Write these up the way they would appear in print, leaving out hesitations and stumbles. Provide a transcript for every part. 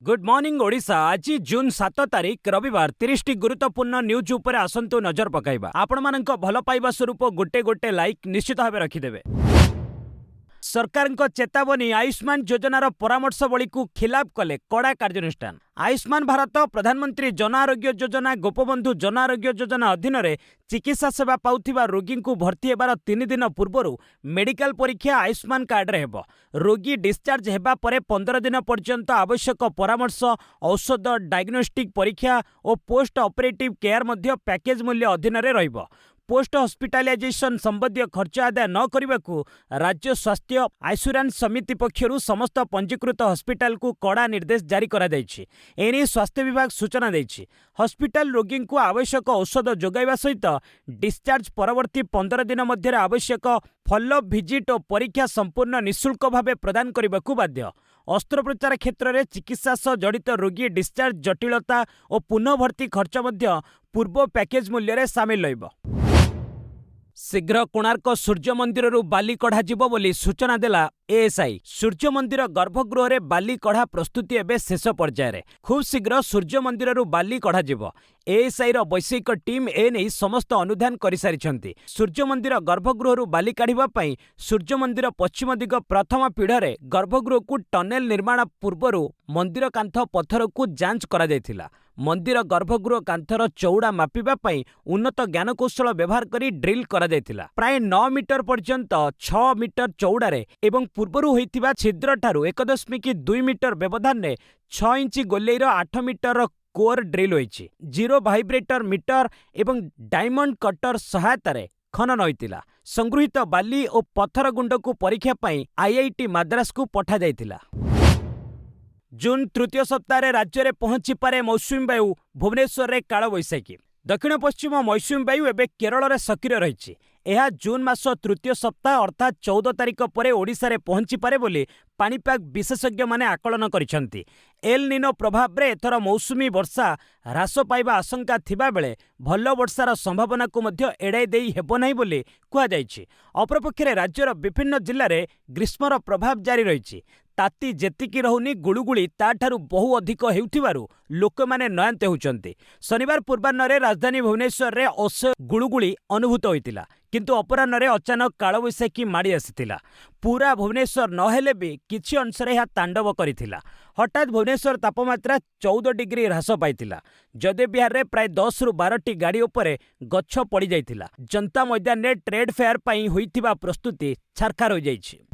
Good morning Odisha. आज जून 7 तारिख रविवार 30 टी गुरुत्वपूर्ण न्यूज उपर आसंतु नजर पकाइबा। आपण मानक भल पाइबा स्वरूप गोटे गोटे लाइक निश्चित भाव रखिदेवे। सरकार चेतावनी आयुष्मान योजनार परामर्शवली को खिलाफ कले कड़ा कार्यानुष्ठान। आयुष्मान भारत प्रधानमंत्री जन आरोग्य योजना गोपबंधु जन आरोग्य योजना अधीन में चिकित्सा सेवा पाउथिबा रोगी को भर्ती हेबार 3 दिन पूर्व मेडिकल परीक्षा आयुष्मान कार्ड रे हेबो। रोगी डिस्चार्ज हेबा परे 15 दिन पर्यंत आवश्यक परामर्श औषध डायग्नोस्टिक परीक्षा और पोस्ट ऑपरेटिव केयर मध्य पैकेज मूल्य अधीन रे रहिबो। पोस्ट हॉस्पिटलाइजेशन संबंधी खर्च आदाय न करने को राज्य स्वास्थ्य आइसुरांस समिति पक्षर समस्त पंजीकृत हॉस्पिटल को कड़ा निर्देश जारी करा जायछि। एने स्वास्थ्य विभाग सूचना देछि। हॉस्पिटल रोगी को आवश्यक औषध जोगाइबा सहित डिस्चार्ज परवर्ती 15 दिन मध्य आवश्यक फॉलोअप विजिट और परीक्षा संपूर्ण निःशुल्क भाव प्रदान करने को बाध्य। अस्त्रोपचार क्षेत्र में चिकित्सा सह जड़ित रोगी डिस्चार्ज जटिलता और पुनः भर्ती खर्च मध्य पूर्व पैकेज मूल्य रे सामिल रहिबो। शीघ्र कोणार्क सूर्य मंदिर बाली कढ़ा जीव बोली सूचना देला एएसआई। सूर्य मंदिर गर्भगृह रे बाली कढ़ा प्रस्तुति एवं शेष पर्यायर। खूब शीघ्र सूर्य मंदिर बाली कढ़ा जीव। एएसआई रो वैषयिक टीम एने समस्त अनुधान कर सारी। सूर्य मंदिर गर्भगृह बाली काढ़ा सूर्य मंदिर पश्चिम दिग प्रथम पीढ़ गर्भगृह को टनेल निर्माण पूर्व मंदिर कांथ पत्थर को जांच करा जायथिला। मंदिर गर्भगृह कांथर चौड़ा मापिबा पई उन्नत ज्ञानकौशल व्यवहार करी ड्रिल करा जायथिला। प्राय 9 मीटर पर्यंत 6 मीटर चौड़ारे एवं पूर्वरु होइतिबा छिद्र ठारू 1.2 मीटर व्यवधान ने 6 इंच गोलेईर 8 मीटर कोर ड्रिल होइछि। जीरो वाइब्रेटर मीटर एवं डायमंड कटर सहायतारे खनन होइतिला। संगृहीत बाली और पत्थर गुंड को परीक्षा पई आईआईटी मद्रास को पठा जायथिला। जून तृतीय सप्ताह राज्य में पहुंची पारे मौसुमी वायु। भुवनेश्वर में काल बैशाखी। दक्षिण पश्चिम मौसुमी वायु एवं केरल में सक्रिय रही। यह जून मास तृतीय सप्ताह अर्थात 14 तारिख पर ओडिशा रे पहुंची पारे बोली पाणीपाग विशेषज्ञ माने आकलन करिसेंती। एल निनो प्रभाव रे एथर मौसुमी वर्षा ह्रास पाइबा आशंका थिबा बेले भल वर्षार संभावना को मध्य एड़ाई देई हेबो नाही बोली कुआ जायछि। अपरपक्षे राज्यर विभिन्न जिल्ला रे ग्रीष्मर प्रभाव जारी रही। ताती जेतिकी रहुनी गुळुगुळी ताठारु बहु अधिक हेउथिबारु लोक माने नयांत होउचंती। शनिवार पूर्वाह्न राजधानी भुवनेश्वर रे असह्य गुळुगुळी अनुभूत होइतिला, किंतु अपराह्न अचानक कालबैशाखी माड़ी आसीथिला। पूरा भुवनेश्वर नहेले भी किछि अंशरे यह तांडव करिथिला। हठात भुवनेश्वर तापमात्रा 14 डिग्री ह्रास पाइथिला। जदे बिहार रे प्राय 10 रु 12 टी गाड़ी उपरे गच्छ पड़ी जाइथिला। जनता मैदान रे ट्रेड फेयर पई होइथिबा प्रस्तुति छारखार हो जाइछि।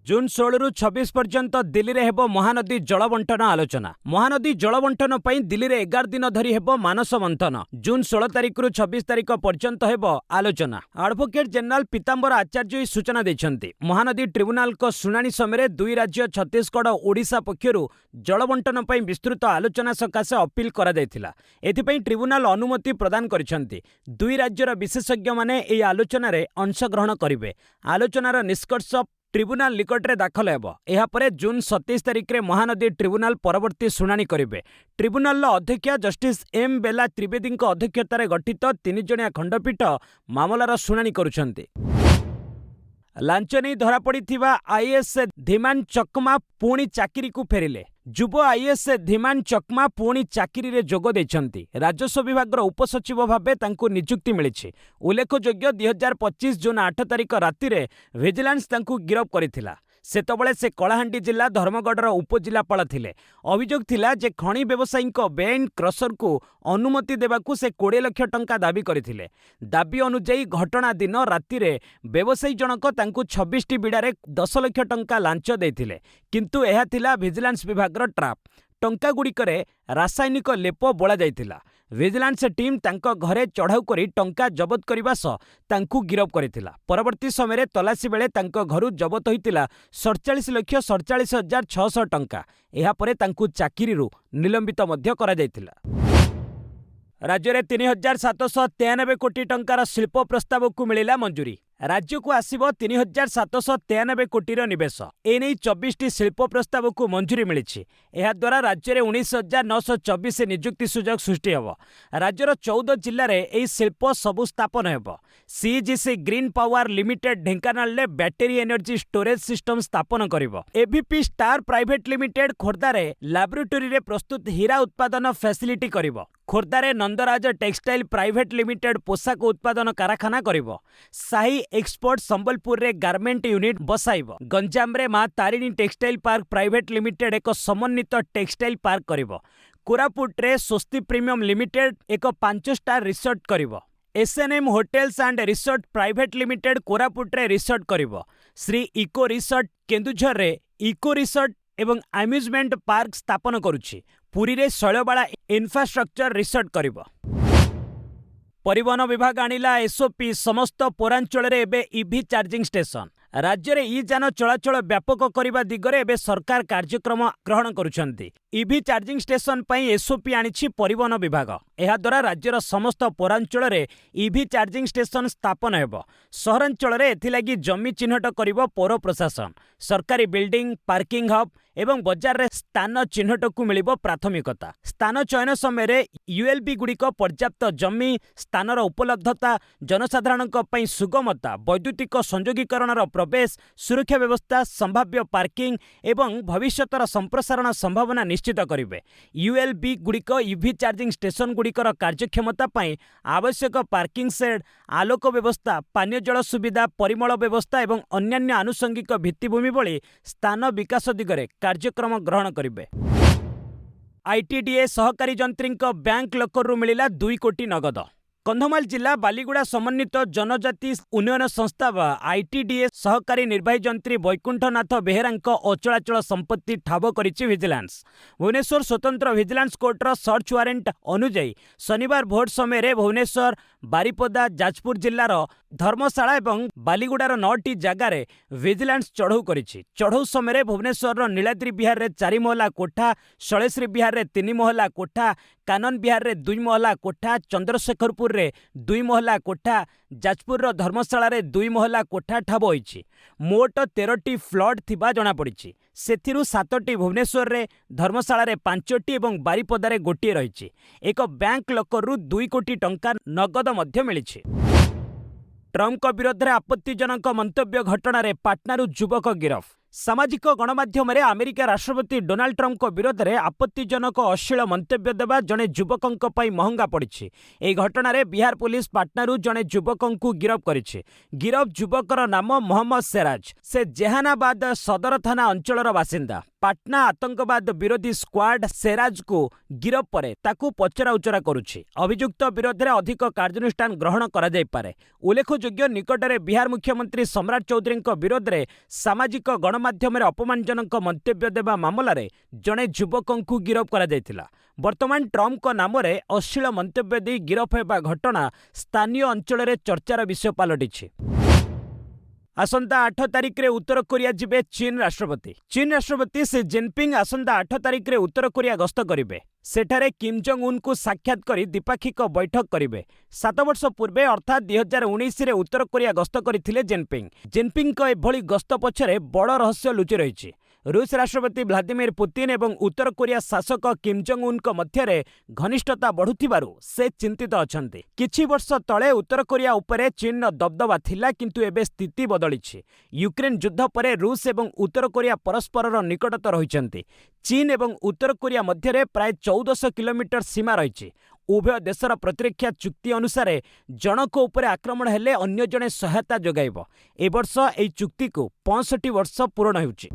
जून 16 रु 26 पर्यंत दिल्ली रे हेबो महानदी जलबंटन आलोचना। महानदी जलबंटन पई दिल्ली रे 11 दिन धरी हेबो मानस मंथन। जून 16 तारिख रु 26 तारिख पर्यंत हेबो आलोचना। एडवोकेट जनरल पीतांबर आचार्य सूचना दैछंती। महानदी ट्रिब्यूनल को शुनानी समय दुई राज्य छत्तीसगढ़ ओडिशा पक्षरु जलबंटन पई विस्तृत आलोचना सकाशे अपील करा जायथिला। एथिपई ट्रिब्यूनल अनुमति प्रदान करिसंती। दुई राज्यर विशेषज्ञ माने एई आलोचना रे अंशग्रहण करिवे। आलोचनार निष्कर्ष ट्रिब्यूनल निकट में दाखल हेब। यापर जून 27 तारिख में महानदी ट्रिब्यूनल परवर्ती शुणाणी करेंगे। ट्रिब्यूनल अध्यक्ष जस्टिस एम बेला त्रिवेदी अध्यक्षतार गठित 3 जणिया खंडपीठ मामलार शुणाणी करुछंती। लांच नहीं धरा पड़िथिबा आईएएस धीमान चकमा पुणी चाकरी को फेरिले। युव आईएएस धीमान चकमा पुणी चाकरी रे जोग देछंती। राजस्व विभाग उपसचिव भावे तांको नियुक्ति मिलिछि। उल्लेखयोग्य 2025 जून 8 तारिख राति रे विजिलेंस तांको गिरफ करिथिला। सेतबळे से कलाहांडी जिला धर्मगढ़र उपजिलापाल थिले। अभियोग थिला जे खणी व्यवसायी बेआईन क्रसर को अनुमति देवाकू से 20 लाख टंका दाबी करथिले। दाबी अनुଯାयी घटना दिन राति रे व्यवसायी जनक तांको 26 टी बिड़ारे 10 लाख टंका लांच देथिले, किंतु एहा थिला विजिलेंस विभागर ट्राप। टंका गुड़िकरे रासायनिक लेप बोला जाइथिला। विजिलेंस टीम तांको घरे चढ़ाऊ करी टंका जबत करबा सह तांको गिरफ करिथिला। परवर्ती समय तलाशी बेले तांको घरु जबत होइतिला 47,47,600 टंका। एहा परे तांको चाकरीरु निलंबित मध्य करा जाइथिला। राज्य में 3,793 कोटी टंकार शिल्प प्रस्ताव को मिलिला मंजूरी। राज्यକୁ आसिब 3793 कोटीर निवेश। एने 24टी शिल्प प्रस्ताव को मंजूरी मिली। द्वारा राज्य में 19,924 नियुक्ति सुजोग सृष्टि हेब। राज्यर 14 जिले में यह शिल्प सबु स्थापन हेब। CGC green power limited Dhenkanal में बैटेरी एनर्जी स्टोरेज सिस्टम स्थापन करिब। एवीपी स्टार प्राइवेट लिमिटेड खोर्धारे लैबोरेटरी रे प्रस्तुत हीरा उत्पादन फैसिलिटी करिब। खोर्धारे नंदराज टेक्सटाइल प्राइवेट लिमिटेड पोशाक उत्पादन कारखाना करिब। साही एक्सपोर्ट संबलपुर रे गारमेंट यूनिट बसाइब। गंजाम रे मां Tarini textile park private limited एक समन्वित टेक्सटाइल पार्क करिब। कोरापुट रे स्वस्ति प्रीमियम लिमिटेड एक 5 स्टार रिसोर्ट करिब। SNM hotels and resort private limited Koraput रे रिसोर्ट करिब। श्री इको रिसोर्ट केन्दुझर रे इको रिसोर्ट एवं अम्यूजमेंट पार्क स्थापन करुछि। पुरी रे शैलबाला इंफ्रास्ट्रक्चर रिसोर्ट करिब। परिवहन विभाग आनिला एसओपी समस्त पौरांचल रे एबे ईवी चार्जिंग स्टेशन। राज्य रे ई जान चलाचल व्यापक करने दिगरे एबे सरकार कार्यक्रम ग्रहण करुछंती। ईवी चार्जिंग स्टेशन पई एसओपी आनिछि परिवहन विभाग। एहा द्वारा राज्यर समस्त पौरांचल रे ईवी चार्जिंग स्टेशन स्थापन हेब। सहरांचल रे एथिलागी जमी चिन्हट करिब पौर प्रशासन। सरकारी बिल्डिंग पार्किंग हब एवं बजार रे स्थान चिन्हट को मिलिब प्राथमिकता। स्थान चयन समय रे यूएलबी गुड़िक पर्याप्त जमी स्थानर उपलब्धता जनसाधारण पई सुगमता वैद्युतिक संयोगीकरणर प्रवेश सुरक्षा व्यवस्था संभाव्य पार्किंग एवं भविष्यतर संप्रसारण संभावना निश्चित करिवे। यूएलबी गुड़िक ईवी चार्जिंग स्टेशन गुड़िकर कार्यक्षमता पई आवश्यक पार्किंग शेड आलोक व्यवस्था पानीय जल सुविधा परिमल व्यवस्था एवं अन्यान्य आनुषंगिक भित्तिभूमि भली स्थान विकास दिगरे कार्यक्रम ग्रहण करिवे। आईटीडीए सहकारी जंत्रींक बैंक लकरु मिलिला 2 कोटी नगद। कंधमाल जिला बालीगुड़ा समन्वित जनजाति उन्नयन संस्था व आईटीडीए सहकारी निर्वाही जंत्री वैकुंठनाथ बेहेरांक अचलाचल संपत्ति ठाब करिछि विजिलेंस। भुवनेश्वर स्वतंत्र विजिलेंस कोर्टर सर्च वारेंट अनुଯାयी शनिवार भोर समय भुवनेश्वर बारिपदा जाजपुर जिलार धर्मशाला एवं बालीगुड़ार 9टी जगार विजिलेंस चढ़ऊ करिछि। चढ़ऊ समय भुवनेश्वर नीलाद्री विहार रे 4 महला कोठा, शैलेश्री विहार रे 3 महला कोठा, कानन विहार रे 2 महला कोठा, चंद्रशेखरपुर रे 2 महला कोठा, जाजपुर धर्मशाला रे 2 महला कोठा ठाब होइछि। मोट 13टी फ्लड थिबा जणा पड़िछि। सेथिरु 7टी भुवनेश्वर रे, धर्मशाला रे 5टी एवं बारिपदा रे गोटिए रहिछि। एक बैंक लकरु 2 कोटी टंका नगद मध्य मिलिछि। ट्रम्प विरोध में आपत्तिजनक मंतव्य घटना रे पाटनारू युवक गिरफ। सामाजिक गणमाध्यम रे अमेरिका राष्ट्रपति डोनाल्ड ट्रम्प विरोध में आपत्तिजनक अश्लील मंतव्य देवा जड़े युवकों पर महंगा पड़ी। यह घटना रे बिहार पुलिस पाटनारू जड़े युवकों गिरफ करिछि। गिरफ युवकर नाम मोहम्मद सेराज। से जेहानाबाद सदर थाना अंचलर बासिंदा। पाटना आतंकवाद विरोधी स्क्वाड सेराज को गिरफ पर ताकू पचराउचरा करुछि। अभियुक्त विरोध में अधिक कार्यानुष्ठान ग्रहण करा जाय पारे। उल्लेखयोग्य निकटरे बिहार मुख्यमंत्री सम्राट चौधरी विरोध में सामाजिक गणमाध्यम अपमानजनक मंतव्य देवा मामलें जड़े युवकों गिरफ करा जायतिला। वर्तमान ट्रम्प नाम रे अश्लील मंतव्य दे गिरफ हेबा घटना स्थानीय अंचल में चर्चार विषय पलटिछि। आसंता 8 तारिख रे उत्तर कोरिया जिबे चीन राष्ट्रपति। चीन राष्ट्रपति सी जिनपिंग आसंता 8 तारिख रे उत्तर कोरिया गस्त करिवे। सेठारे किम जोंग उन को साक्षात करी द्विपाक्षिक बैठक करिवे। 7 वर्ष पूर्वे अर्थात 2019 रे उत्तर कोरिया गस्त करथिले जिनपिंग। जिनपिंग को एभली गस्त पछरे बड़ रहस्य लुचि रहिछि। रूस राष्ट्रपति व्लादिमीर पुतिन एवं उत्तर कोरिया शासक किम जोंग उन मध्य घनिष्ठता बढ़ुथिबारु से चिंतित अछंती। किछि वर्ष तले उत्तर कोरिया उपरे चीन दबदबा थिला, किंतु एबे स्थिति बदलिछि। यूक्रेन युद्ध परे रूस एवं उत्तर कोरिया परस्परर निकटतर होइछंती। चीन एवं उत्तर कोरिया मध्य प्राय 1400 किलोमीटर सीमा रहिछि। उभय देशर प्रतिरक्षा चुक्ति अनुसार जनक उपरे आक्रमण हेले अन्य जणे सहायता जोगाइब। ए वर्ष एई चुक्ति को 65 वर्ष पूर्ण होउछि।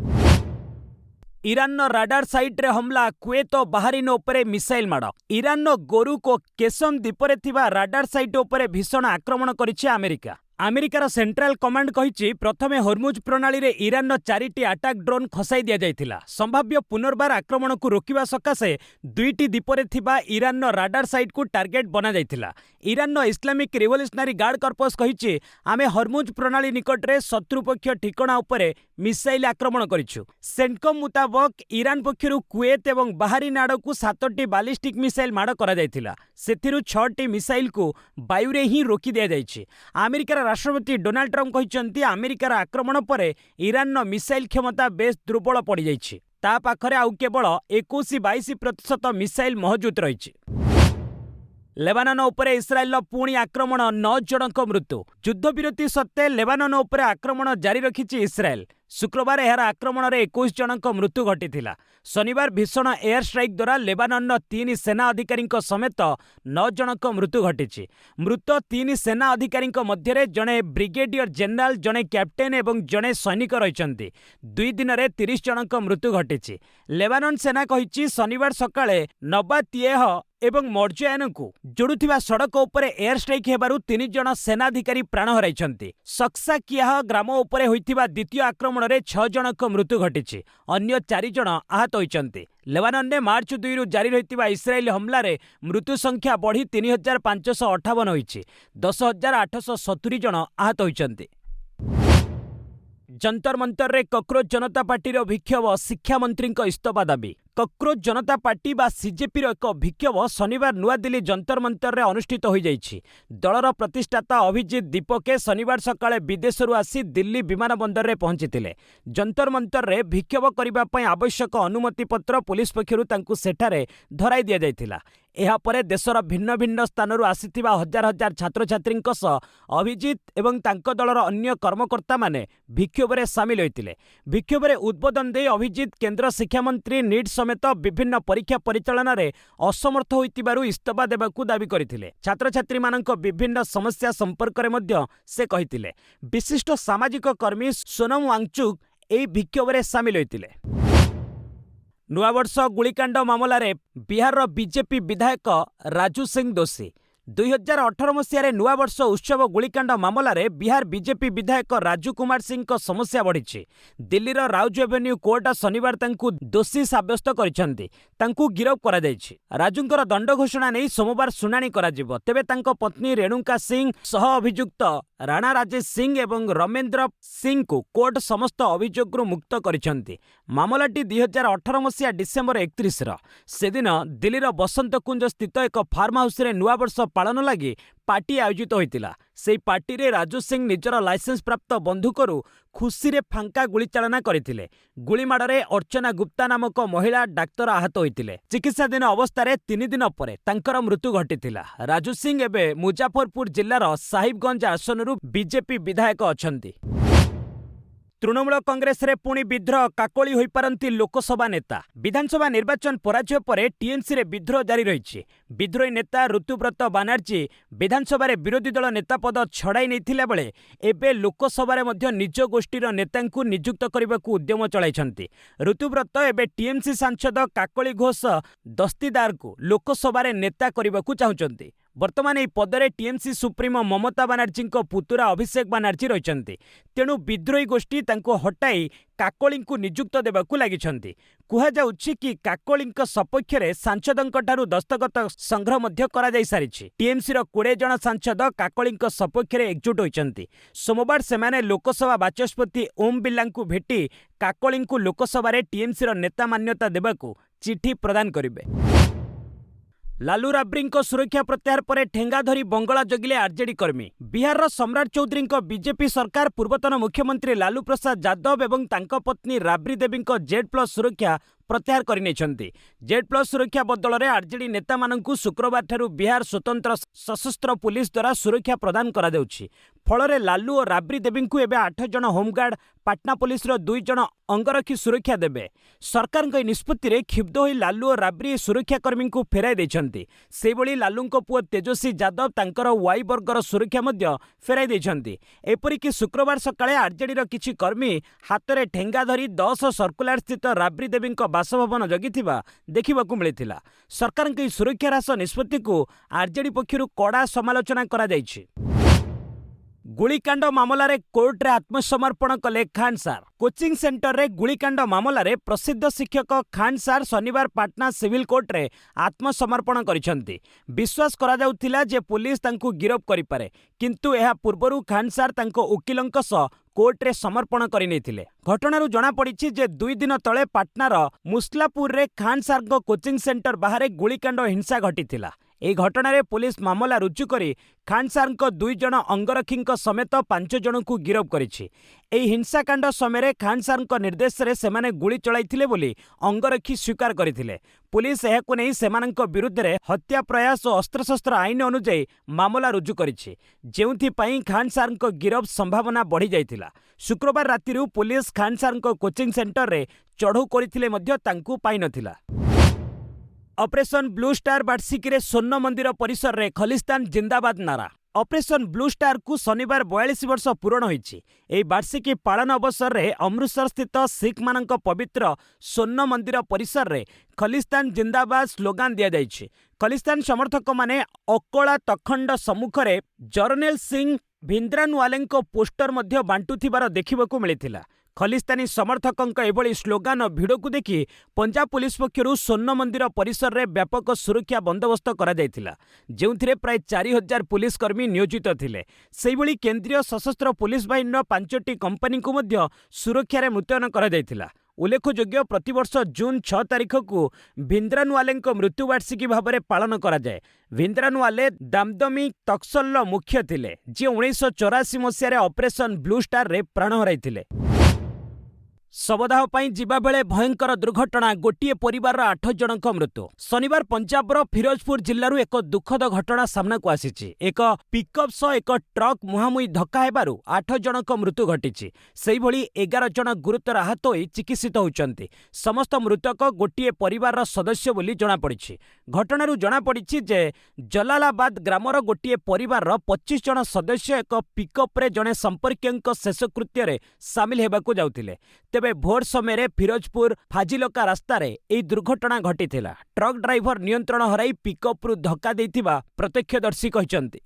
ईरान राडार साइट रे हमला, कुवेत और बाहरीन उपरे मिसाइल माड़। ईरान गोरु को केसम द्वीपरे थिबा राडार साइट उपरे भीषण आक्रमण करिछि अमेरिका। अमेरिकार सेंट्रल कमांड कहिछि प्रथमे हर्मुज प्रणाली रे ईरान 4टी अटैक ड्रोन खसाई दिया जायतिला। संभाव्य पुनर्बार आक्रमण को रोकिबा सकाशे 2टी द्वीपरे थिबा ईरान राडार साइट को टार्गेट बना जायतिला। Iran Islamic Revolutionary Guard Corps कहिछि आमे हर्मुज प्रणाली निकट रे शत्रुपक्ष ठिकाना उपरे मिसाइल आक्रमण करिछु। सेंटकम मुताबक ईरान पक्षरु कुवेत एवं बाहरीन आड़कू 7टी बालिस्टिक मिसाइल माड़ करा जायतिला। सेथिरु 6टी मिसाइल को वायुरे ही रोकी दिया जायछि। अमेरिकार राष्ट्रपति डोनाल्ड ट्रम्प कहिसंती अमेरिकार आक्रमण पर ईरान मिसाइल क्षमता बेस दुर्बल पड़ जाइछि। ता पाखरे आउ केवल 21-22% मिसाइल मौजूद रही। लेबानन उपरे इस्राएल पुणी आक्रमण 9 जनक मृत्यु। युद्धविरति सत्ते लेबानन उपरे आक्रमण जारी रखिछि इस्राएल। शुक्रवार यार आक्रमण में 21 जनक मृत्यु घटी। शनिवार भीषण एयर स्ट्राइक द्वारा लेबानन 3 सेना अधिकारी समेत 9 जनक मृत्यु घटी। मृत 3 सेना अधिकारी मध्य जड़े ब्रिगेडियर जेनेराल, जड़े कैप्टेन और जड़े सैनिक रही। 2 दिन में 30 जनक मृत्यु घटी। लेबानन सेना कही शनिवार सकाळे नबातिएह एवं मर्जयान को जोड़ुथिबा सड़क उपरे एयर स्ट्राइक हेबारु 3 जन सेनाधिकारी प्राण हराइछन्ति। सक्साकियाह ग्राम उपरे होइथिबा द्वितीय आक्रमण में 6 जनक मृत्यु घटी। अन्य 4 जन आहत होइछन्ति। लेबानन में मार्च 2 रु जारी रहिथिबा इस्राएल हमला रे मृत्यु संख्या बढ़ी 3558 होइछि। 10,870 जन आहत होइछन्ति। जंतर मंतर रे कॉकरोच जनता पार्टी विक्षोभ, शिक्षा मंत्री इस्तफा दाबी। कॉकरोच जनता पार्टी बा सीजेपी एक विक्षोभ शनिवार नुआदिल्ली जंतर मंतर रे अनुष्ठित हो जाइछि। दलर प्रतिष्ठाता अभिजित दीपके शनिवार सकाळे विदेशरू आसी दिल्ली विमान बंदर रे पहुंचीथिले। जंतर मंतर रे विक्षोभ करिबा पई आवश्यक अनुमति पत्र पुलिस पक्षरु तांकु सेठारे धराई दिया जायथिला। एहा परे देशर भिन्न भिन्न स्थानरू आसीथिबा हजार हजार छात्र छात्रींक सह अभिजित एवं तांको दलर अन्य कर्मकर्ता माने विक्षोभ रे शामिल होइतिले। विक्षोभ रे उद्बोधन दे अभिजित केंद्र शिक्षा मंत्री नीट समेत विभिन्न परीक्षा परिचालन में असमर्थ होइतिबारु इस्तफा देबाकू दाबी करथिले। छात्र छात्री मानक विभिन्न समस्या संपर्क रे मध्य से कहितिले। विशिष्ट सामाजिक कर्मी सोनम वांगचुक एही विक्षोभ रे शामिल होइतिले। नुआवर्ष गुलिकांड मामलें बिहार बीजेपी विधायक राजू सिंह दोषी। 2018 मसीह नुआवर्ष उत्सव गुलिकांड मामलें बिहार बीजेपी विधायक राजू कुमार सिंह समस्या बढ़ी। दिल्लीर राउज एवेन्यू कोर्ट शनिवार तांकु दोषी साब्यस्त करिसेंति। तांकु गिरफ करा जायछि। राजूंकर दंड घोषणा नहीं सोमवार शुनानी करा जिवो। तेबे तांको पत्नी रेणुका सिंह सह अभियुक्त राणा राजेश सिंह एवं रमेंद्र सिंह को कोर्ट समस्त अभियोगरू मुक्त करिसेंति। मामलाटी 2018 मसीहा डिसेम्बर 31 से दिन दिल्लीर बसंत कुंज स्थित एक फार्म हाउस रे नुआवर्ष पालन लगी पार्टी आयोजित होइतिला। सेई पार्टी रे राजू सिंह निजर लाइसेंस प्राप्त बंधुकरू खुशी रे फांका गुलीचालना करथिले। गुलीमाड़े अर्चना गुप्ता नामक महिला डाक्तर आहत होइतिले। चिकित्साधीन अवस्था 3 दिन पर तांकर मृत्यु घटिथिला। राजू सिंह एबे मुजफ्फरपुर जिल्लार साहिबगंज आसनरू बीजेपी विधायक अछंती। तृणमूल कांग्रेस रे पुणी विद्रोह, काकोली होई पारंती लोकसभा नेता। विधानसभा निर्वाचन पराजय पर टीएमसी रे विद्रोह जारी रही। विद्रोही नेता ऋतुव्रत बानार्जी विधानसभा रे विरोधी दल नेता पद छड़ाई नैथिला बेले एबे लोकसभा रे मध्य निज गोष्ठीर नेतांकु नियुक्त करबाकू उद्यम चलाइछन्ती। ऋतुव्रत एबे टीएमसी सांसद काकोली घोष दस्तीदार को लोकसभा रे नेता करबाकू चाहुचन्ती। वर्तमान यह पदरे टीएमसी सुप्रीमो ममता बानार्जी पुतुरा अभिषेक बानार्जी रही। तेणु विद्रोही गोष्ठी तांको हटाई काकोली नियुक्त देबाकू लागिछन्ती। कुहाजाउछि कि काकोली सपक्ष में सांसदों दस्तखत संग्रह मध्य करा जाय सारिछि। टीएमसी 20 जन सांसद काकोली सपक्ष में एकजुट होइछन्ती। सोमवार सेमाने लोकसभा बाचस्पति ओम बिर्ला भेटी काकोली लोकसभा रे टीएमसी नेता मान्यता देबाकू चिठी प्रदान करिवे। लालू राब्री सुरक्षा प्रत्याहार पर ठेंगा धरी बंगला जगिले आरजेडी कर्मी। बिहार सम्राट चौधरी बीजेपी सरकार पूर्वतन मुख्यमंत्री लालू प्रसाद यादव एवं तांको पत्नी राब्री देवी Z+ सुरक्षा प्रत्याहार करनेछन्ति। Z+ सुरक्षा बदल में आरजेडी नेता मानकु शुक्रवार ठारू बिहार स्वतंत्र सशस्त्र पुलिस द्वारा सुरक्षा प्रदान करा देउछि। फल लालू और राब्री देवी को एवं 8 जन होमगार्ड, पाटना पुलिस 2 जन अंगरक्षी सुरक्षा देबे। सरकार निष्पत्ति क्षुब्ध होई लालू और राब्री सुरक्षाकर्मी को फेराई देछन्ति। सेबळी लालू पुओ तेजस्वी यादव तांकर वाई वर्गर सुरक्षा मध्य फेराई देछन्ति। एपरिक शुक्रवार सकाळे आरजेडी किछि कर्मी हाथ में ठेंगा धरी 10 सर्कुलर स्थित राब्री देवी बासभवन जगिथिबा देखिबाकू मिलिथिला। सरकार के सुरक्षा ह्रास निष्पत्ति को आरजेडी पक्षरु कड़ा समालोचना करा जायछि। गुलिकांड मामलें कोर्ट रे आत्मसमर्पण कले खान सार। कोचिंग सेंटर रे गुलिकांड मामलें प्रसिद्ध शिक्षक खान सार शनिवार पाटना सिविल कोर्ट रे आत्मसमर्पण करिसेंति। विश्वास करा जाउथिला जे पुलिस तांकु गिरफ करि पारे, किंतु एहा पूर्वरु खान सार तांको उकिलंक सह कोर्ट रे समर्पण करि नैथिले। घटनारू जना पड़िछि जे 2 दिन तले पाटनार मुस्लापुर रे खान सार कोचिंग सेंटर बाहर गुलिकांड हिंसा घटिथिला। ଏହି ଘଟଣାରେ पुलिस मामला रुजु करी खान सारଙ୍କ 2 जण अंगरक्षीଙ୍କ समेत 5 जणଙ୍କୁ गिरफ କରିଛି। ଏହି हिंसाकांड समय खान सारଙ୍କ निर्देशରେ ସେମାନେ गुଳି चलाइथिले बोली अंगरक्षी स्वीकार କରିଥିଲେ। पुलिस ଏହାକୁ ନେଇ ସେମାନଙ୍କ ବିରୁଦ୍ଧରେ ହତ୍ୟା ପ୍ରୟାସ ଓ ଅସ୍ତ୍ରଶସ୍ତ୍ର ଆଇନ ଅନୁଯାୟୀ ମାମଲା ରୁଜୁ କରିଛି, ଯେଉଁଥିପାଇଁ ଖାନ୍ ସାରଙ୍କ ଗିରଫ ସମ୍ଭାବନା ବଢ଼ି ଯାଇଥିଲା। ଶୁକ୍ରବାର ରାତିରୁ ପୁଲିସ ଖାନ୍ ସାରଙ୍କ କୋଚିଂ ସେଣ୍ଟରରେ ଚଢ଼ଉ କରିଥିଲେ ମଧ୍ୟ ତାଙ୍କୁ ପାଇନଥିଲା। ऑपरेशन ब्लू स्टार बार्षिकी स्वर्ण मंदिर परिसर में खलिस्तान जिंदाबाद नारा। ऑपरेशन ब्लू स्टार को शनिवार 42 वर्ष पूरण होईछि। एही बार्षिकी पालन अवसर में अमृतसर स्थित सिख मानक पवित्र स्वर्ण मंदिर परिसर में खलिस्तान जिंदाबाद स्लोगान दिया जाइछि। खलिस्तान समर्थक माने अकोला तखंड सम्मुख में जरनेल सिंह भिंद्रानवालेंको पोस्टर मध्य बांटुथिबार देखिबाकू मिलिथिला। खलिस्तानी समर्थकंक एभली स्लोगान भिडियो को देखि पंजाब पुलिस पक्षरु स्वर्ण मंदिर परिसर में व्यापक सुरक्षा बंदोबस्त करा जायतिला, जेउथिरे प्राय 4000 पुलिस कर्मी नियोजित थिले। सेहिभली केंद्रीय सशस्त्र पुलिस बाहिनीर 5टी कंपनी को मध्य सुरक्षा रे मुतयन करा जायतिला। उल्लेखयोग्य प्रतिवर्ष जून 6 तारिख को भिंद्रानवालेंको मृत्युवार्षिकी भाव में पालन करा जाए। भिंद्रानवाले दामदमी तक्सलर मुख्य थिले, जे 1984 मसीह ऑपरेशन ब्लू स्टार रे प्राण हराइथिले। शवदाह पई जिबा बेले भयंकर दुर्घटना, गोटिए परिवार 8 जनक मृत्यु। शनिवार पंजाबर फिरोजपुर जिल्लारू एक दुखद घटना सामना को आसीछि। एक पिकअप सह एक ट्रक मुहांमुही धक्का हेबारू 8 जनक मृत्यु घटिछि। सेहिभली 11 जन गुरुतर आहत होई चिकित्सित होउचंती। समस्त मृतक गोटिए परिवार सदस्य बोली जणा पड़िछि। घटनारू जणा पड़िछि जे जलालाबाद ग्रामर गोटिए परिवार 25 जन सदस्य एक पिकअप रे जणे संपर्कीयଙ୍କ शेषकृत्य रे सामिल हेबाकू जाउथिले। तेबे भोर समय फिरोजपुर फाजिलका रास्तार यह दुर्घटना घटिथिला। ट्रक ड्राइवर नियंत्रण हराई पिकअप धक्का देइथिबा प्रत्यक्षदर्शी कहिसंती।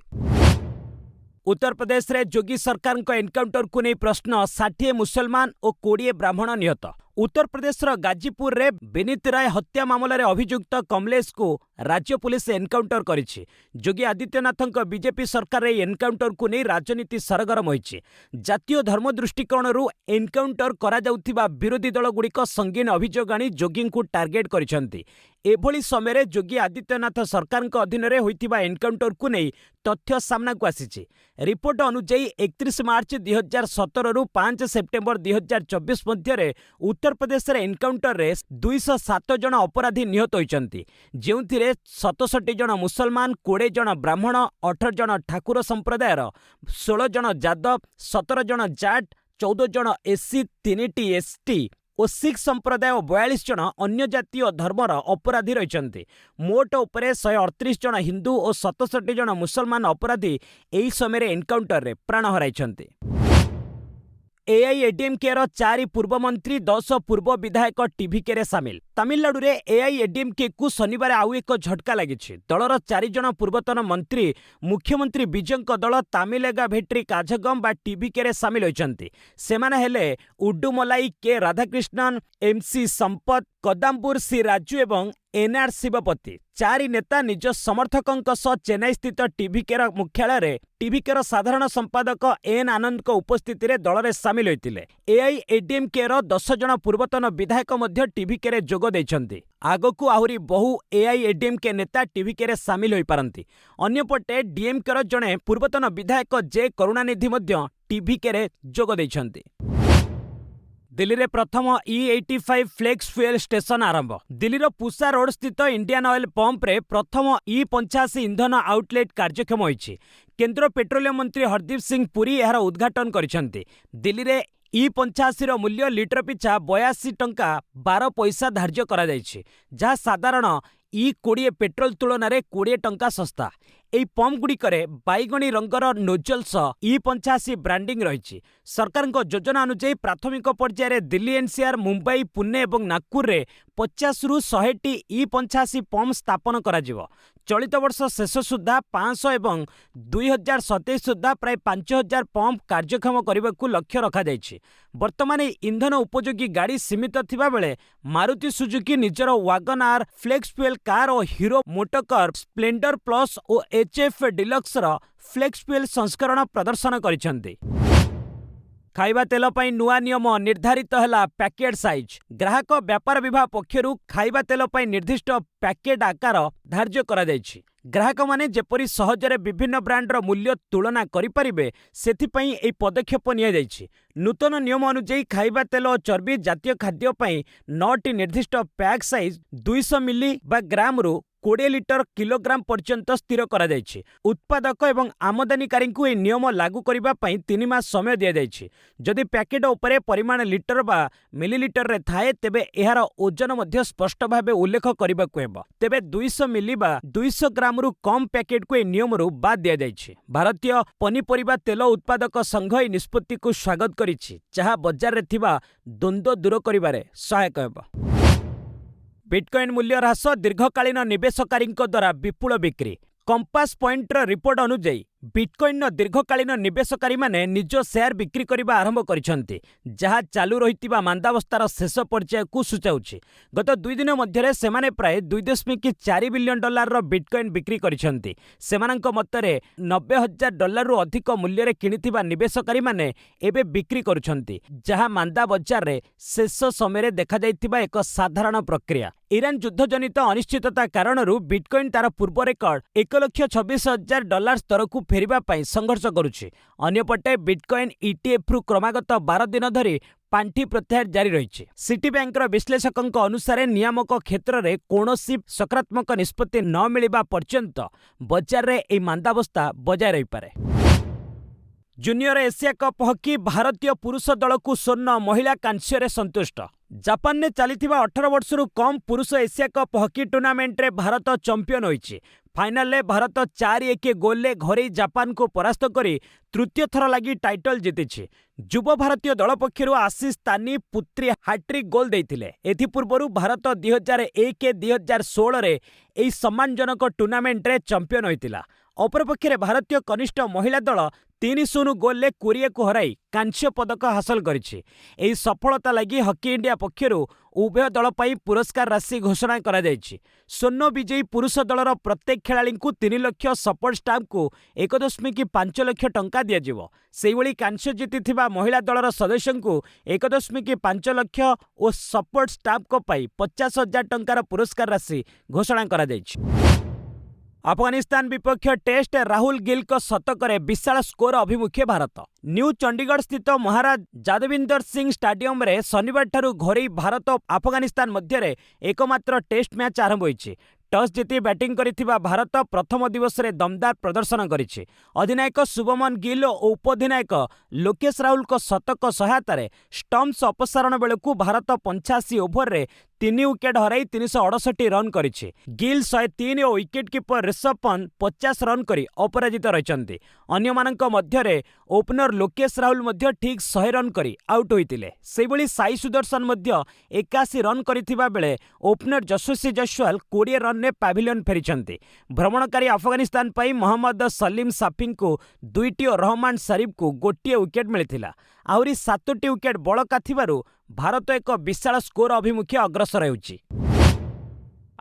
उत्तर प्रदेश रे योगी सरकार एनकाउंटर को नहीं प्रश्न, 60 मुसलमान और 20 ब्राह्मण निहत। उत्तर प्रदेश गाजीपुर रे विनीत राय हत्या मामला रे अभियुक्त कमलेश को राज्य police encounter करिछि। Yogi Adityanath BJP सरकार रे एनकाउंटर को नहीं राजनीति सरगरम होइछि। जातीय धर्म दृष्टिकोणरू एनकाउंटर करा जाउथिबा विरोधी दल गुड़िक संगीन अभियोग आनी योगी को टार्गेट करिसंती। एभली समय योगी आदित्यनाथ सरकार अधीन में होइथिबा एनकाउंटर को नहीं तथ्य सामना को आसीछि। रिपोर्ट अनुसार 31 मार्च 2017 रु 5 सेप्टेम्बर 2024 मध्य उत्तर प्रदेश एनकाउंटर रे 207 जन अपराधी निहत होइचंती, जेउथिरे 67 जन मुसलमान, 20 जन ब्राह्मण, 18 जन ठाकुर संप्रदायर, 16 जन यादव, 17 जन जाट, 14 जन एससी, 3टी एसटी और सिख संप्रदाय और 42 जन अन्य जातीय धर्मर अपराधी रहिचंती। मोट उपरे 138 जन हिंदू और 67 जन मुसलमान अपराधी एही समय एनकाउंटर रे प्राण हराइचंती। एआईएडीएमके 4 पूर्व मंत्री 10 पूर्व विधायक टीवीके रे सामिल। तमिलनाडु रे एआईएडीएमके को शनिवार आउ एक झटका लगी। दलर 4 जन पूर्वतन मंत्री मुख्यमंत्री विजयଙ୍କ दल तामिलेगा भेट्री काझगम बा टीवीके रे सामिल होइचंती। सेमाने हेले उडुमलाई के राधाकृष्णन, एमसी संपत, कदाम्बुर सी राजू एवं एनआर शिवपति। 4 नेता निज समर्थकंक सह चेन्नई स्थित टीवीके मुख्यालय टीवीके साधारण संपादक एन आनंद को उपस्थिति रे दल रे सामिल होइतिले। एआईएडीएमके 10 जन पूर्वतन विधायक मध्य टीवीके रे जोग दैछंती। आगकू आहुरी बहु एआईएडीएमके नेता टीवीके रे सामिल होई पारंती। अन्यपटे डीएमके जणे पूर्वतन विधायक जे करुणानिधि मध्य टीवीके रे जोग दैछंती। दिल्ली रे प्रथम E85 फ्लेक्स फ्यूएल स्टेशन आरंभ। दिल्लीर पूसा रोड स्थित इंडियन ऑयल पंप रे प्रथम E85 इंधन आउटलेट कार्यक्षम होइछि। केंद्र पेट्रोलियम मंत्री हरदीप सिंह पुरी यार उद्घाटन करिसंती। दिल्ली रे E85 रो मूल्य लिटर पिछा 82 टंका 12 पैसा धार्य करा जाइछि, जहाँ साधारण E20 पेट्रोल तुलन में 20 टंका सस्ता। एई पंप गुड़िकरे बैगणी रंगर नोजल सह E85 ब्रांडिंग रही। सरकार योजना अनुसार प्राथमिक पर्यायर दिल्ली एनसीआर, मुंबई, पुणे और नागपुर रे 50 रु 100टी E85 पंप स्थापन करा जिवो। चलित वर्ष शेष सुधा 500 एवं 2027 सुधा प्राय 5000 पंप कार्यक्षम करने को लक्ष्य रखा जाइछि। वर्तमान इंधन उपयोगी गाड़ी सीमित थिबा बेले मारुति सुजुकी निजर wagon R, flex fuel car और हीरो मोटोकर स्प्लेंडर प्लस और एचएफ डिलक्स फ्लेक्स फ्यूएल संस्करण प्रदर्शन करिसंती। खाइबा तेल पई नुआ नियम निर्धारित हैला पैकेट साइज। ग्राहक व्यापार विभाग पक्षरु खाइबा तेल पई निर्दिष्ट पैकेट आकार धार्य करा जाइछि। ग्राहक माने जेपरी सहजरे विभिन्न ब्रांडर मूल्य तुलना करिपारिबे सेथिपई एई पदक्षेप निया जायछि। नूतन नियम अनुଯାयी खाइबा तेल और चर्बी जातीय खाद्य पई 9टी निर्दिष्ट पैक साइज 200 मिली बा ग्राम रु 20 लिटर किलोग्राम पर्यंत स्थिर करा जायछि। उत्पादक एवं आमदानीकारी को यह नियम लागू करिबा पई 3 मास समय दिया जायछि। जदि पैकेट उपरे परिमाण लिटर बा मिलीलिटर रे थाए तेबे एहार ओजन मध्य स्पष्ट भाबे उल्लेख करिबाकु हेबो। तेबे 200 मिली बा 200 ग्राम रु कम पैकेट को यह नियम रु बाद दिया जायछि। भारतीय पनीपरिबा तेल उत्पादक संघ एई निष्पत्ति को स्वागत करिछि, जहा बजार रे थिबा द्वंद्व दूर करिबारे सहायक हेबो। बिटकॉइन मूल्य ह्रास दीर्घकालीन निवेशकारी द्वारा विपुल बिक्री। कंपास पॉइंटर रिपोर्ट अनुଯାयी बिटकॉइन दीर्घकालीन निवेशकारी माने निज शेयर बिक्री करने आरंभ करिसेंति, जहा चालू रहितिबा मांदावस्थार शेष पर्याय को सूचाउछि। गत 2 दिन मध्यरे सेमाने प्राय $2.4 बिलियन रो बिटकॉइन बिक्री करिसेंति। सेमानंक मतरे $90,000 रु अधिक मूल्य रे किनिथिबा निवेशकारी माने एबे बिक्री करुछंति, जहा मांदा बजार रे शेष समय देखा जाइतिबा एक साधारण प्रक्रिया। ईरान युद्ध जनित अनिश्चितता कारणरू बिटकॉइन तार पूर्व रेकर्ड $1,26,000 स्तर को फेरिबा पाई संघर्ष करुछि। अन्यपटे बिटकॉइन ETF रु क्रमागत 12 दिन धरी पांठी प्रत्याहार जारी रही। सिटी बैंक विश्लेषकों अनुसार नियामक क्षेत्र में कौनसी सकारात्मक निष्पत्ति न मिलिबा पर्यंत बजार रे एई मांदावस्था बजाय रही पारे। जूनियर एशिया कप हॉकी भारतीय पुरुष दल को स्वर्ण, महिला कांस्य संतुष्ट। जापान ने चलिथिबा 18 वर्षरू कम पुरुष एशिया कप हॉकी टूर्नामेंट रे भारत चैंपियन होइछि। फाइनल में भारत 4-1 गोल घरे जापान को परास्त करी तृतीय थर लगी टाइटल जीति। युव भारतीय दल पक्षर आशीष तानी पुत्री हाट्रिक गोल देइथिले। एथिपूर्वरु भारत 2001-2016 रे एई सम्मानजनक टूर्नामेंट रे चैंपियन होइतिला। अपरपक्षे भारतीय कनिष्ठ महिला दल 3-0 गोल कोरिया को हराई कांस्य पदक हासिल करिछि। एही सफलता लगी हॉकी इंडिया पक्षरु उभय दल पाई पुरस्कार राशि घोषणा करा जायछि। स्वर्ण विजयी पुरुष दलर प्रत्येक खेलाड़ी को 3 लाख सपोर्ट स्टाफ को 1.5 लाख टंका दियाजिवो। सेहिभଳି कांस्य जीतिथिबा महिला दलर सदस्य को 1.5 लाख और सपोर्ट स्टाफ को पाई 50,000 टंकार पुरस्कार राशि घोषणा करा जायछि। अफगानिस्तान विपक्ष टेस्ट राहुल गिल को शतकरे विशाल स्कोर अभिमुखे भारत। न्यू चंडीगढ़ स्थित महाराज जादविंदर सिंह स्टाडियम रे शनिवार ठारू घरे भारत और अफगानिस्तान मध्य एकमात्र टेस्ट मैच आरंभ होइछि। टॉस जीति बैटिंग करिथिबा भारत प्रथम दिवस रे दमदार प्रदर्शन करिछि। अधिनायक शुभमन गिल और उपअधिनायक लोकेश राहुल को शतक सहायता रे स्टम्प्स अपसारण बेलू भारत 85 ओभर रे 3 विकेट हराई 368 रन करिछि। गिल 103 और wicket keeper Rishabh Pant 50 run करी अपराजित रहिछन्ति। अन्यमानक मध्यरे ओपनर लोकेश राहुल मध्य ठीक 100 रन करी आउट होइतिले। सेहिभଳି साई सुदर्शन मध्य 81 रन करिथिबा बेले ओपनर यशस्वी जयसवाल 20 रन ने पैविलियन फेरिछन्ति। भ्रमणकारी अफगानिस्तान पाई मोहम्मद सलीम साफी को 2टी और रहमान शरीफ को 1 विकेट मिलिथिला। आहुरी 7टी विकेट बळका थिबारु भारत एक विशाल स्कोर अभिमुखे अग्रसर हेउछि।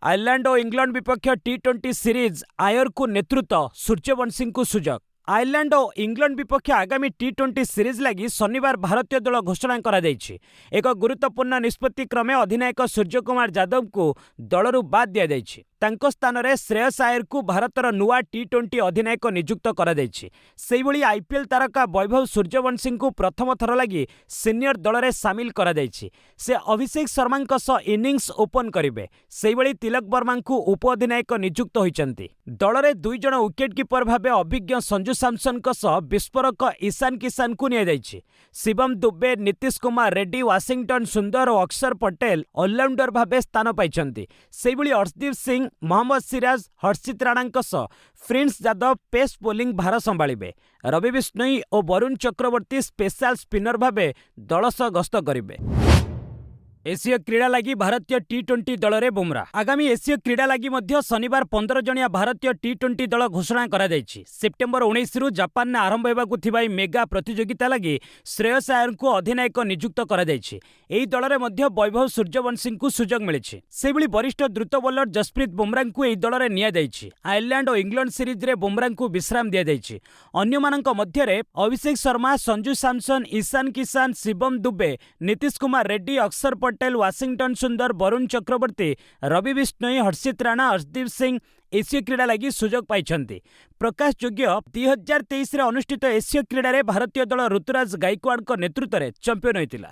आयरलैंड और इंग्लैंड विपक्ष T20 सीरीज आयर को नेतृत्व सूर्यवंशी को सुजोग। आयरलैंड और इंग्लैंड विपक्ष आगामी T20 सीरीज लगी शनिवार भारतीय दल घोषणा करा जायछि। एक गुरुत्वपूर्ण निष्पत्ति क्रमे अधिनायक सूर्यकुमार यादव को दलरू बाद दिया जायछि। तांको स्थान रे श्रेयस आयर को भारतर नुआ T20 अधिनायक नियुक्त करा जायछि। सेहिभଳି आईपीएल तारका वैभव सूर्यवंशी को प्रथम थर लगी सीनियर दल रे शामिल करा जायछि। से अभिषेक शर्मा सह इनिंग्स ओपन करिवे। सेहिभଳି तिलक वर्मा को उप अधिनायक नियुक्त होइछन्ति। दल रे 2 जण विकेट कीपर भाबे अभिज्ञ संजू सैमसन सह विस्फोरक ईशान किसान को निया जायछि। शिवम दुबे, नीतीश कुमार रेड्डी, वाशिंगटन सुंदर और अक्षर पटेल ऑलराउंडर भाबे स्थान पाइछन्ति। सेहिभଳି अर्शदीप सिंह, मोहम्मद सिराज, हर्षित राणा सह प्रिंस यादव पेस बोलिंग भार संभाଳିबे। रवि बिश्नोई और वरुण चक्रवर्ती स्पेशल स्पिनर भाबे दल सह गस्त करिवे। एशिया क्रीड़ा लगी भारतीय T20 दल रे बुमरा। आगामी एशिया क्रीड़ा लगी मध्य शनिवार 15 जणिया भारतीय T20 दल घोषणा करा जायछि। सेप्टेम्बर 19 रु जापान ने आरंभ हेबाकु थिबा मेगा प्रतियोगिता लगी श्रेयस आयर को अधिनायक नियुक्त करा जायछि। एही दल रे मध्य वैभव सूर्यवंशी को सुजोग मिलिछि। सेहिभଳି वरिष्ठ द्रुत बोलर जसप्रीत बुमरा को एही दल रे निया जायछि। आयरलैंड और इंग्लैंड सीरीज रे बुमरा को विश्राम दिया जायछि। अन्यमानक मध्य रे अभिषेक शर्मा, संजू सैमसन, ईशान किसान, शिवम दुबे, नीतीश कुमार रेड्डी, अक्षर पटेल, वाशिंगटन सुंदर, वरुण चक्रवर्ती, रवि बिश्नोई, हर्षित राणा, अर्शदीप सिंह एसीय क्रीड़ा लगी सुजोग पाइछन्ति। प्रकाश योग्य 2023 अनुष्ठित एसीय क्रीड़ा रे भारतीय दल ऋतुराज गायकवाड़ नेतृत्व में चंपियन होइतिला।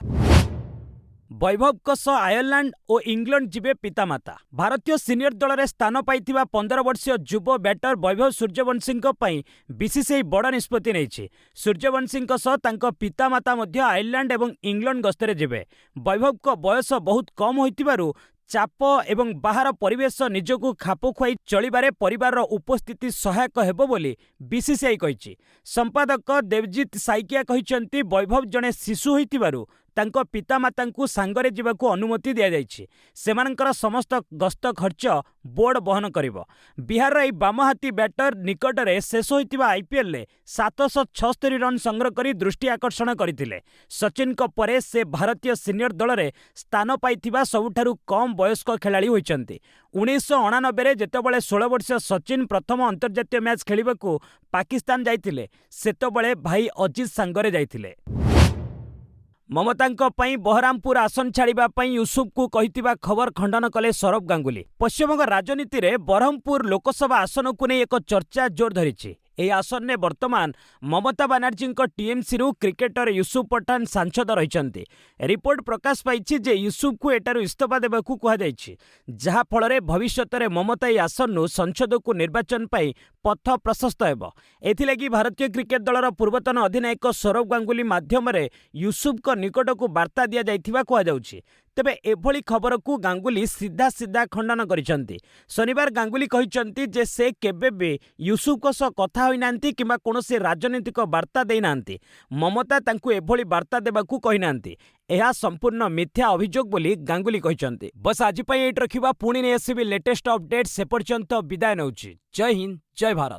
वैभव सह आयरलैंड और इंग्लैंड जिबे पितामाता। भारतीय सीनियर दल में स्थान पाइथिबा 15 वर्षीय युव बैटर वैभव सूर्यवंशी बीसीसीआई बड़ निष्पत्ति नहीं। सूर्यवंशी सह तांको पितामाता मध्य आयरलैंड और इंग्लैंड गस्तरे जिबे। वैभव को बयस बहुत कम होइतिबारु चाप एवं बाहर परिवेश निजको खाप खुआई चलिबारे परिवार उपस्थिति सहायक हेबो बोली बीसीसीआई कहिछि। संपादक देवजीत साइकिया कहिसंती वैभव जने शिशु होइतिबारु तांको पितामातांकु सांगरे जिबाकु अनुमति दिया जाइछि। सेमानंकर समस्त गस्त खर्च बोर्ड बहन करिवो। बिहार रे बामहाती बैटर निकटरे शेष होइतिबा आईपीएल रे 776 रन संग्रह करी दृष्टि आकर्षण करथिले। सचिन को परे से भारतीय सीनियर दल रे स्थान पाइथिबा सबुठारु कम वयस्क खेलाड़ी होइचंती। 1989 रे जेतेबेले 16 वर्षीय सचिन प्रथम अंतर्जातीय मैच खेलिबाकु पाकिस्तान जाइथिले सेतेबेले भाई अजीत सांगरे जाइथिले। ममतांको पई बहरामपुर आसन छाड़िबा पई यूसुफ को कहितिबा खबर खंडन कले सौरभ गांगुली। पश्चिमबंग राजनीति रे बरहमपुर लोकसभा आसन को नहीं एक चर्चा जोर धरिछि। एही आसन ने वर्तमान ममता बानर्जी टीएमसी रु क्रिकेटर यूसुफ पठान सांसद रहिचंती। रिपोर्ट प्रकाश पाइछि जे यूसुफ को एटारु इस्तीफा देबाकू कुहा जाइछि, जहा फଳରେ भविष्यत रे ममता एही आसन नु संसद को निर्वाचन पाई पथ प्रशस्त हेबो। एथिलागि भारतीय क्रिकेट दलर पूर्वतन अधिनायक सौरभ गांगुली माध्यम रे यूसुफ को निकट को वार्ता दिया जाइथिबा कुहा जाउछि। तेबे एभली खबर को गांगुली सीधा सीधा खंडन करिसंती। शनिवार गांगुली कहिसंती जे से केबे भी यूसुफ को सह कथा होइनांती किंबा कोनोसी राजनीतिक वार्ता देइनांती। ममता तांकु एभली वार्ता देबाकू कहिनांती। एहा संपूर्ण मिथ्या अभियोग बोली गांगुली कहिसंती। बस आज पई एट रखिबा, पुणी ने आसीबी लेटेस्ट अपडेट। से पर्यंत विदाय नउछि। जय हिंद, जय भारत।